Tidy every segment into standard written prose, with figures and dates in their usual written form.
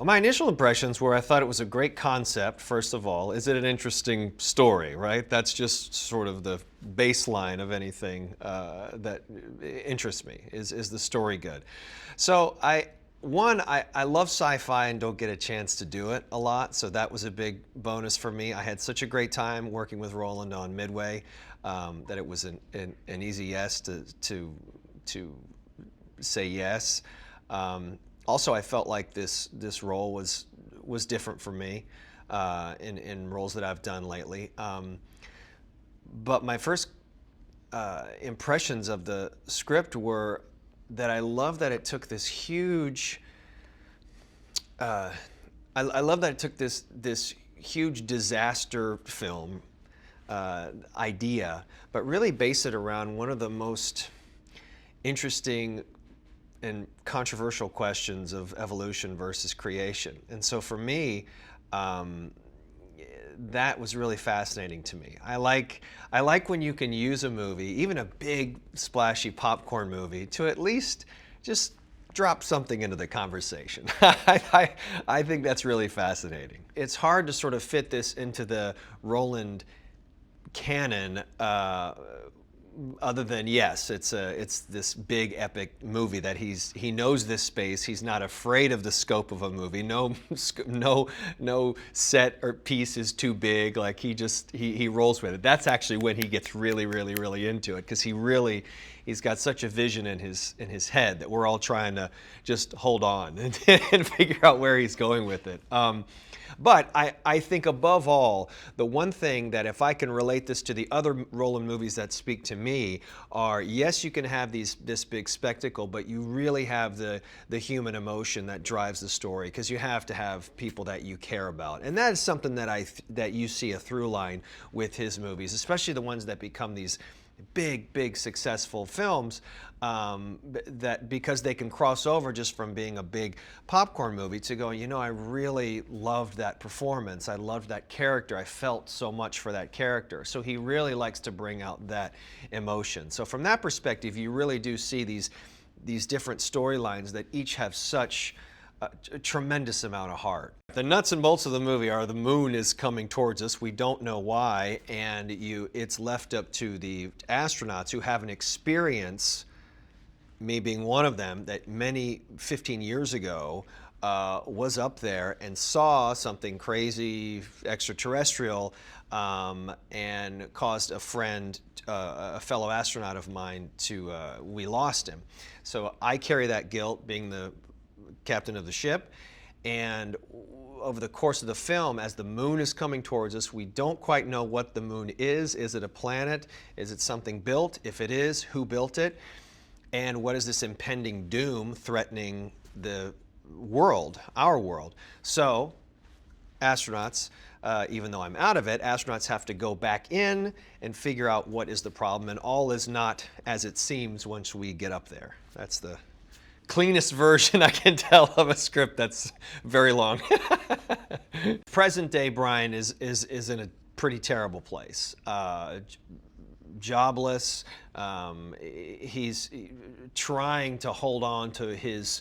My initial impressions were I thought it was a great concept, first of all. Is it an interesting story, right? That's just sort of the baseline of anything that interests me. Is the story good? So I love sci-fi and don't get a chance to do it a lot, so that was a big bonus for me. I had such a great time working with Roland on Midway that it was an easy yes to say yes. Also, I felt like this role was different for me in roles that I've done lately. But my first impressions of the script were that I love that it took this huge. I love that it took this huge disaster film idea, but really base it around one of the most interesting and controversial questions of evolution versus creation. And so for me, that was really fascinating to me. I like when you can use a movie, even a big splashy popcorn movie, to at least just drop something into the conversation. I think that's really fascinating. It's hard to sort of fit this into the Roland canon, other than yes, it's this big epic movie that he knows this space. He's not afraid of the scope of a movie. No set or piece is too big. Like he rolls with it. That's actually when he gets really into it, because he's got such a vision in his head that we're all trying to just hold on and figure out where he's going with it. But I think above all, the one thing that if I can relate this to the other Roland movies that speak to me are, yes, you can have this big spectacle, but you really have the human emotion that drives the story, because you have to have people that you care about. And that is something that you see a through line with his movies, especially the ones that become these big successful films, that because they can cross over just from being a big popcorn movie to going, I really loved that performance. I loved that character. I felt so much for that character. So he really likes to bring out that emotion. So from that perspective, you really do see these different storylines that each have such a tremendous amount of heart. The nuts and bolts of the movie are the moon is coming towards us. We don't know why, and it's left up to the astronauts who have an experience, me being one of them, that 15 years ago was up there and saw something crazy extraterrestrial, and caused a fellow astronaut of mine we lost him. So I carry that guilt, being the captain of the ship, and over the course of the film, as the moon is coming towards us, we don't quite know what the moon is. Is it a planet? Is it something built? If it is, who built it? And what is this impending doom threatening the world, our world? So astronauts, even though I'm out of it, astronauts have to go back in and figure out what is the problem, and all is not as it seems once we get up there. That's the cleanest version I can tell of a script that's very long. Present day Brian is in a pretty terrible place. Jobless. He's trying to hold on to his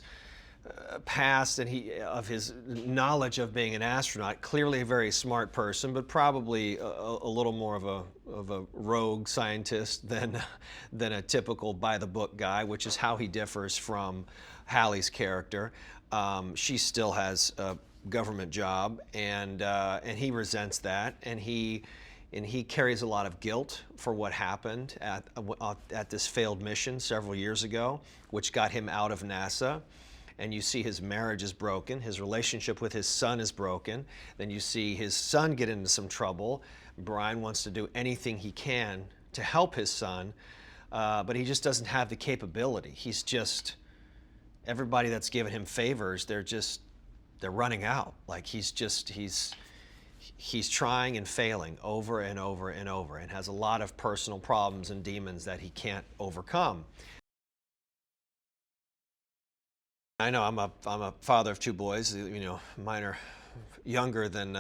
past and of his knowledge of being an astronaut. Clearly a very smart person, but probably a little more of a rogue scientist than a typical by the book guy, which is how he differs from Halle's character. She still has a government job, and he resents that, and he carries a lot of guilt for what happened at this failed mission several years ago, which got him out of NASA. And you see his marriage is broken, his relationship with his son is broken. Then you see his son get into some trouble. Brian wants to do anything he can to help his son, but he just doesn't have the capability. Everybody that's given him favors, they're running out. Like he's trying and failing over and over and over, and has a lot of personal problems and demons that he can't overcome. I know I'm a father of two boys. Mine are younger than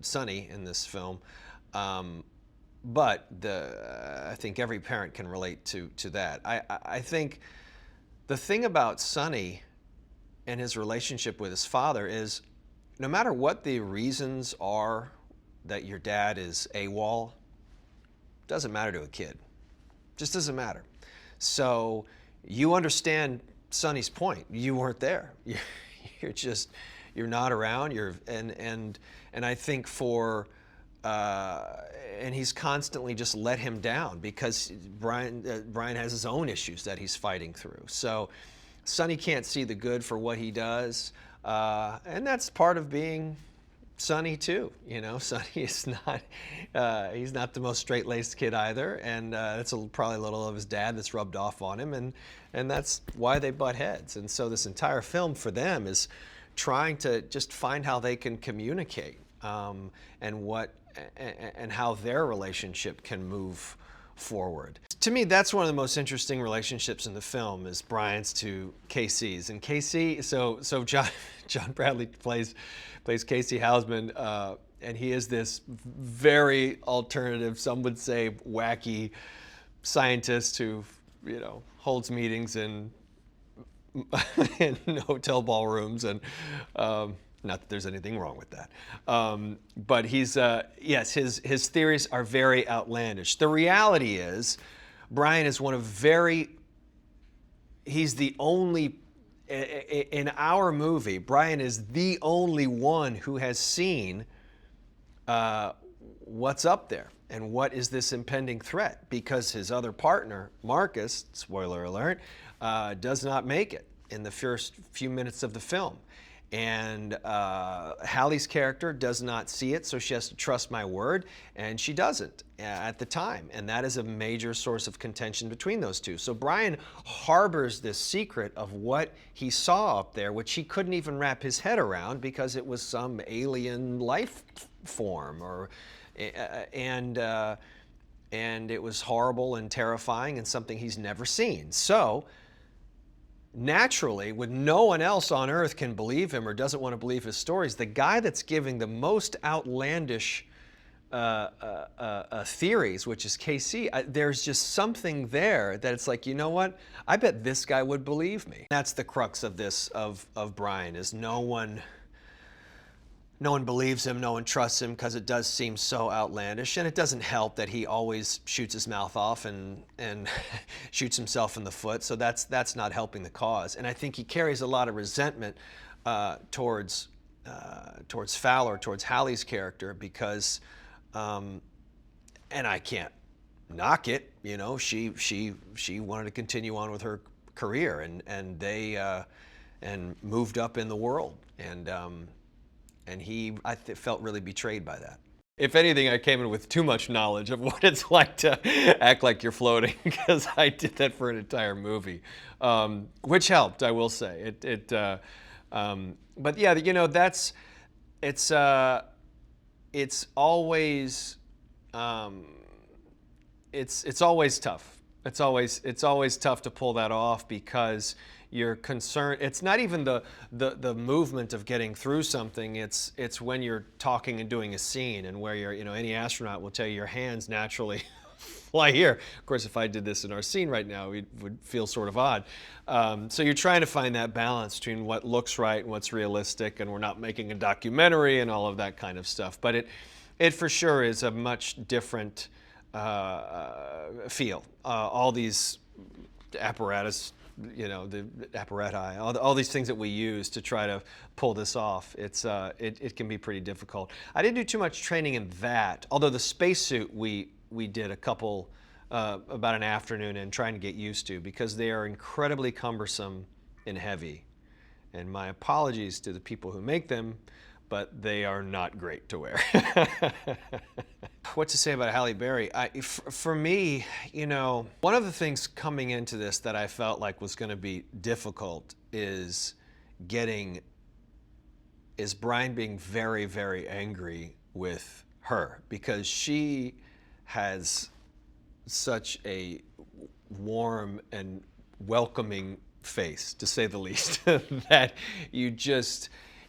Sonny in this film, but I think every parent can relate to that. I think the thing about Sonny and his relationship with his father is, no matter what the reasons are that your dad is AWOL, doesn't matter to a kid. Just doesn't matter. So you understand Sonny's point. You weren't there. You're not around. And I think and he's constantly just let him down because Brian has his own issues that he's fighting through. So Sonny can't see the good for what he does, and that's part of being Sonny too. You know, Sonny is not he's not the most straight-laced kid either, and that's probably a little of his dad that's rubbed off on him, and that's why they butt heads. And so this entire film for them is trying to just find how they can communicate, and how their relationship can move forward. To me, that's one of the most interesting relationships in the film, is Brian's to Casey's. And Casey, so John Bradley plays Casey Houseman, and he is this very alternative, some would say wacky scientist who, you know, holds meetings in hotel ballrooms, and not that there's anything wrong with that. But he's, yes, his theories are very outlandish. The reality is, Brian is he's the only, in our movie, Brian is the only one who has seen what's up there and what is this impending threat, because his other partner, Marcus, spoiler alert, does not make it in the first few minutes of the film. And Halle's character does not see it, so she has to trust my word, and she doesn't at the time. And that is a major source of contention between those two. So Brian harbors this secret of what he saw up there, which he couldn't even wrap his head around because it was some alien life form, and it was horrible and terrifying and something he's never seen. So naturally, when no one else on earth can believe him or doesn't want to believe his stories, the guy that's giving the most outlandish theories, which is KC, there's just something there that it's like, you know what? I bet this guy would believe me. That's the crux of this, of Brian, is no one believes him, no one trusts him, because it does seem so outlandish. And it doesn't help that he always shoots his mouth off and shoots himself in the foot. So that's not helping the cause. And I think he carries a lot of resentment towards Fowler, towards Halle's character, because, and I can't knock it, you know, she wanted to continue on with her career, and they and moved up in the world, and he, felt really betrayed by that. If anything, I came in with too much knowledge of what it's like to act like you're floating, because I did that for an entire movie, which helped, I will say. But yeah, you know, it's always it's always tough. It's always tough to pull that off, because you're concerned. It's not even the movement of getting through something. It's when you're talking and doing a scene, and where you're, any astronaut will tell you your hands naturally fly here. Of course, if I did this in our scene right now, it would feel sort of odd. So you're trying to find that balance between what looks right and what's realistic, and we're not making a documentary and all of that kind of stuff. But it for sure is a much different feel. All these apparatus, the apparati, all these things that we use to try to pull this off, it can be pretty difficult. I didn't do too much training in that, although the spacesuit we did a couple, about an afternoon in trying to get used to, because they are incredibly cumbersome and heavy. And my apologies to the people who make them, but they are not great to wear. What to say about Halle Berry? For me, one of the things coming into this that I felt like was going to be difficult is Brian being very, very angry with her, because she has such a warm and welcoming face, to say the least, that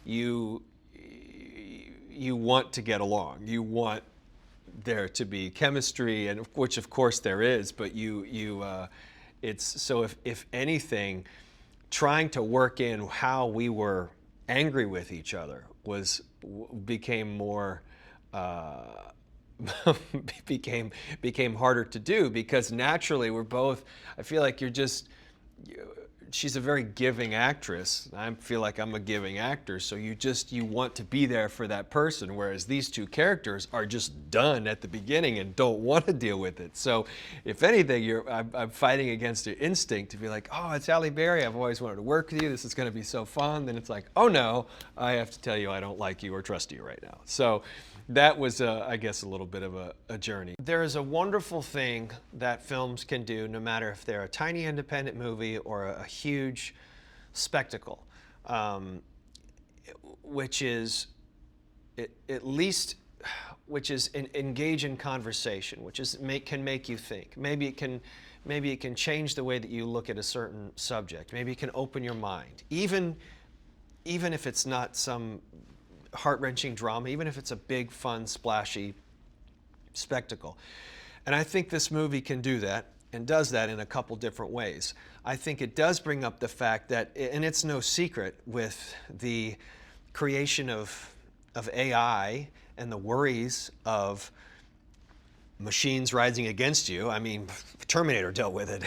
you want to get along. You want there to be chemistry, and which of course there is, but it's so if anything, trying to work in how we were angry with each other became more became harder to do, because naturally we're both, I feel like she's a very giving actress. I feel like I'm a giving actor, so you want to be there for that person, whereas these two characters are just done at the beginning and don't want to deal with it. So if anything, I'm fighting against your instinct to be like, oh, it's Halle Berry, I've always wanted to work with you, this is going to be so fun. Then it's like, oh no, I have to tell you I don't like you or trust you right now. So that was, I guess, a little bit of a journey. There is a wonderful thing that films can do, no matter if they're a tiny independent movie or a huge spectacle, which is engage in conversation, can make you think. Maybe it can change the way that you look at a certain subject. Maybe it can open your mind, even if it's not some heart-wrenching drama, even if it's a big, fun, splashy spectacle. And I think this movie can do that, and does that in a couple different ways. I think it does bring up the fact that, and it's no secret with the creation of AI and the worries of machines rising against you. I mean, Terminator dealt with it,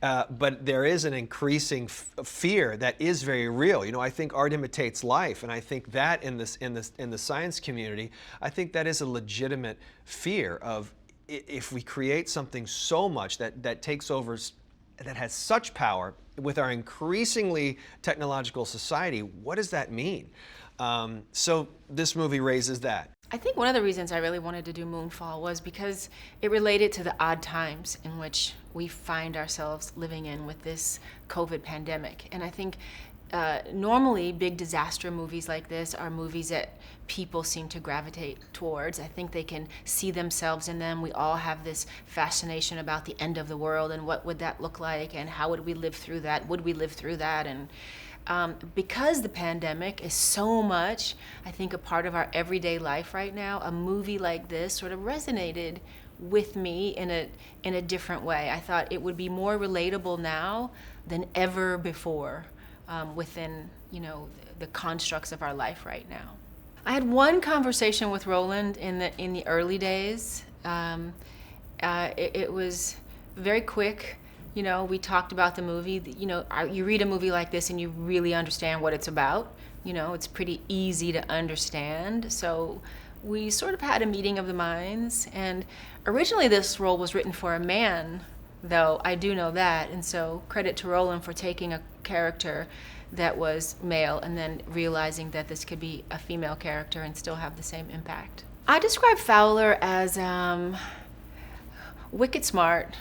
but there is an increasing fear that is very real. You know, I think art imitates life, and I think that in the science community, I think that is a legitimate fear of, if we create something so much that takes over, that has such power with our increasingly technological society, what does that mean? So this movie raises that. I think one of the reasons I really wanted to do Moonfall was because it related to the odd times in which we find ourselves living in with this COVID pandemic. And I think normally big disaster movies like this are movies that people seem to gravitate towards. I think they can see themselves in them. We all have this fascination about the end of the world and what would that look like and how would we live through that? Would we live through that? And because the pandemic is so much, I think, a part of our everyday life right now, a movie like this sort of resonated with me in a different way. I thought it would be more relatable now than ever before within, the constructs of our life right now. I had one conversation with Roland in the early days. It was very quick. We talked about the movie. You read a movie like this and you really understand what it's about. It's pretty easy to understand. So we sort of had a meeting of the minds. And originally this role was written for a man, though I do know that. And so credit to Roland for taking a character that was male and then realizing that this could be a female character and still have the same impact. I describe Fowler as wicked smart.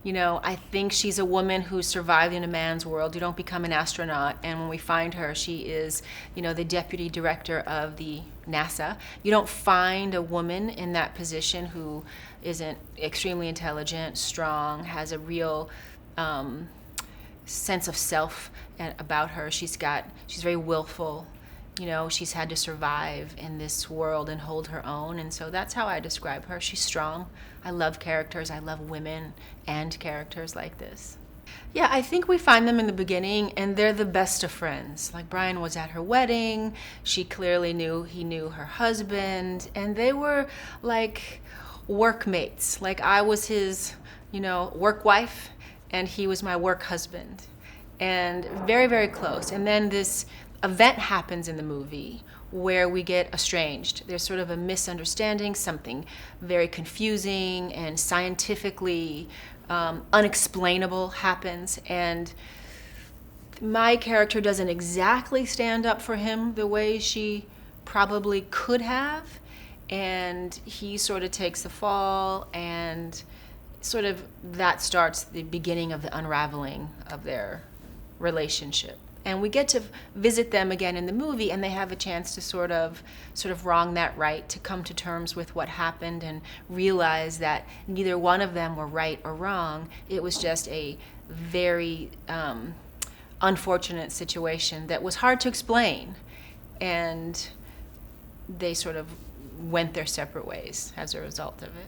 I think she's a woman who survived in a man's world. You don't become an astronaut, and when we find her, she is, the deputy director of the NASA. You don't find a woman in that position who isn't extremely intelligent, strong, has a real sense of self about her. She's very willful. She's had to survive in this world and hold her own, and so that's how I describe her. She's strong. I love characters. I love women and characters like this. Yeah, I think we find them in the beginning, and they're the best of friends. Like, Brian was at her wedding. She clearly knew he knew her husband, and they were like workmates. Like, I was his, work wife, and he was my work husband, and very, very close. And then this event happens in the movie where we get estranged. There's sort of a misunderstanding, something very confusing and scientifically unexplainable happens, and my character doesn't exactly stand up for him the way she probably could have, and he sort of takes the fall, and sort of that starts the beginning of the unraveling of their relationship. And we get to visit them again in the movie, and they have a chance to sort of wrong that right, to come to terms with what happened and realize that neither one of them were right or wrong. It was just a very unfortunate situation that was hard to explain. And they sort of went their separate ways as a result of it.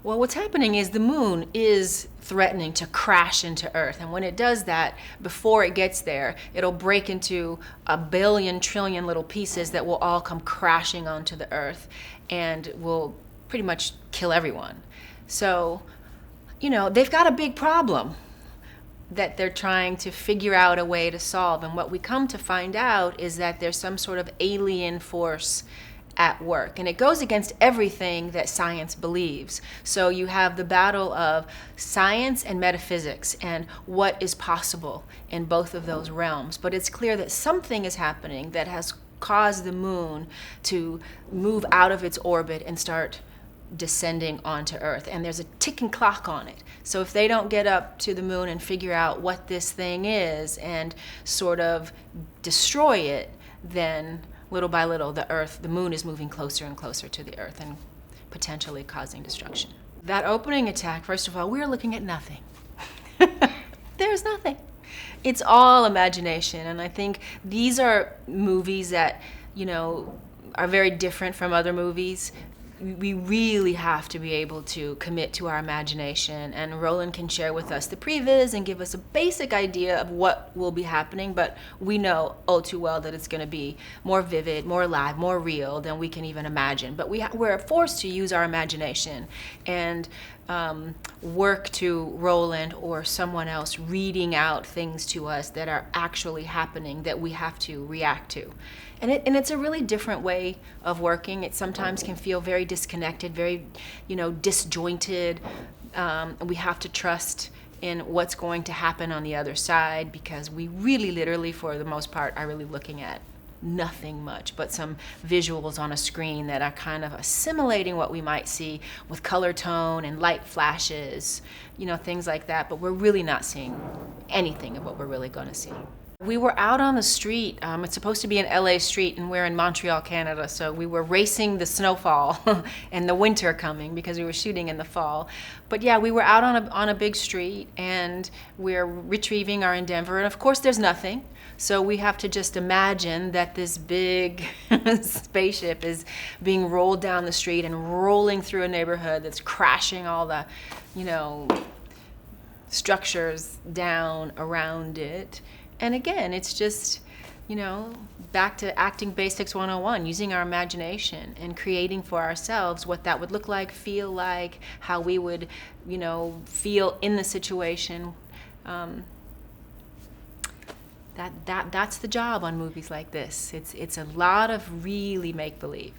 Well, what's happening is the moon is threatening to crash into Earth. And when it does that, before it gets there, it'll break into a billion, trillion little pieces that will all come crashing onto the Earth and will pretty much kill everyone. So, they've got a big problem that they're trying to figure out a way to solve. And what we come to find out is that there's some sort of alien force at work, and it goes against everything that science believes. So you have the battle of science and metaphysics and what is possible in both of those realms. But it's clear that something is happening that has caused the moon to move out of its orbit and start descending onto Earth, and there's a ticking clock on it. So if they don't get up to the moon and figure out what this thing is and sort of destroy it, then little by little, the moon is moving closer and closer to the Earth and potentially causing destruction. That opening attack, first of all, we're looking at nothing. There's nothing. It's all imagination, and I think these are movies that, are very different from other movies. We really have to be able to commit to our imagination, and Roland can share with us the previs and give us a basic idea of what will be happening, but we know all too well that it's going to be more vivid, more alive, more real than we can even imagine. But we're forced to use our imagination and work to Roland or someone else reading out things to us that are actually happening that we have to react to. And it's a really different way of working. It sometimes can feel very disconnected, very, disjointed. We have to trust in what's going to happen on the other side, because we really, literally, for the most part, are really looking at nothing much but some visuals on a screen that are kind of assimilating what we might see with color tone and light flashes, things like that. But we're really not seeing anything of what we're really going to see. We were out on the street. It's supposed to be an LA street, and we're in Montreal, Canada. So we were racing the snowfall and the winter coming, because we were shooting in the fall. But yeah, we were out on a big street, and we're retrieving our endeavor. And of course, there's nothing. So we have to just imagine that this big spaceship is being rolled down the street and rolling through a neighborhood that's crashing all the, structures down around it. And again, it's just, back to acting basics 101, using our imagination and creating for ourselves what that would look like, feel like, how we would, feel in the situation. That's the job on movies like this. It's a lot of really make-believe.